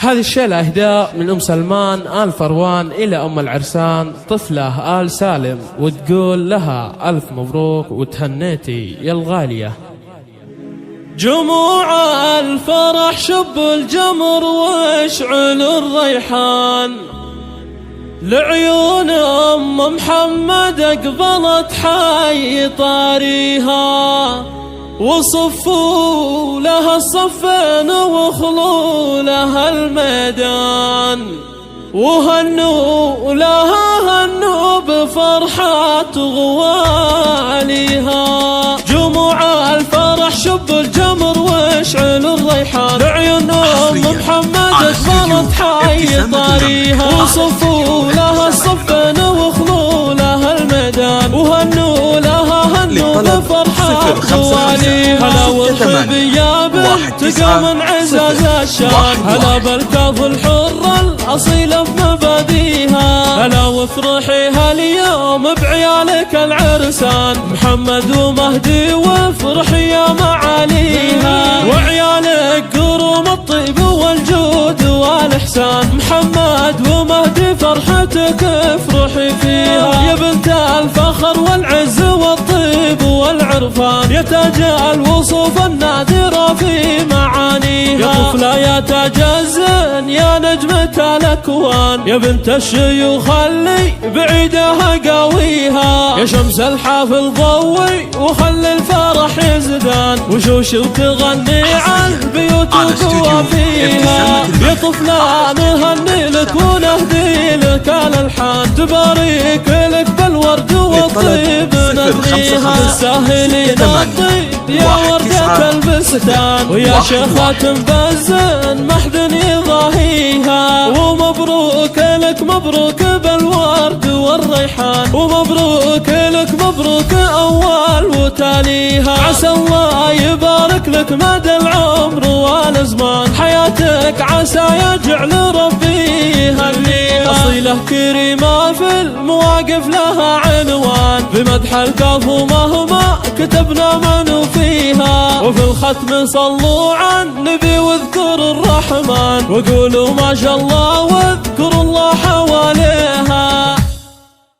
هذه الشيلة إهداء من أم سلمان آل فروان إلى أم العرسان طفلة آل سالم، وتقول لها ألف مبروك وتهنيتي يا الغالية. جموع الفرح شب الجمر واشعل الريحان، لعيون أم محمد أقبلت حي طاريها، وصفوا لها الصفين وخلوا لها الميدان، وهنوا لها هنوا بفرحة غواليها. جموع الفرح شب الجمر واشعل الريحان، لعيون أم محمد أقبلت حي طاريها، وصفوا لها الصفين وخلوا لها الميدان، وهنوا لها هنوا بفرحة غواليها. هلا والخبي يا بنت قوم عزاز الشان، هلا بالكاظ الحرة الأصيلة بمباديها، هلا وافرحي هاليوم بعيالك العرسان، محمد ومهدي وافرحي يا معاليها، وعيالك قروم الطيب والجود والإحسان، محمد ومهدي فرحتك افرحي فيها، يا بنت الفخر والعز والطيب والعرفان، يا تاج الوصوف النادرة في معانيها، يا طفلة يا تاج الزين يا نجمة الأكوان، يا بنت الشيوخ اللي بعيدها قاويها، يا شمس الحافل ضوي وخلي الفرح يزدان، وشوش وتغني عن البيوت وقوى فيها، يا طفلة نهني لك ونهدي لك الألحان، تبارك لك بالورد والطيب نغنيها، الساهلين الطيب يا وردة البستان، ويا شيخة بزن محد يضاهيها، ومبروك لك مبروك بالورد والريحان، ومبروك لك مبروك أول وتاليها، عسى الله يبارك لك مدى العمر والزمان، حياتك عسى يجعل ربي يهنيها، أصيلة كريمة في المواقف لها عنوان، بمدح الكاظ ومهما كتبنا منو فيها، وفي الختم صلوا عن النبي واذكروا الرحمن، وقولوا ما شاء الله واذكروا الله حواليها.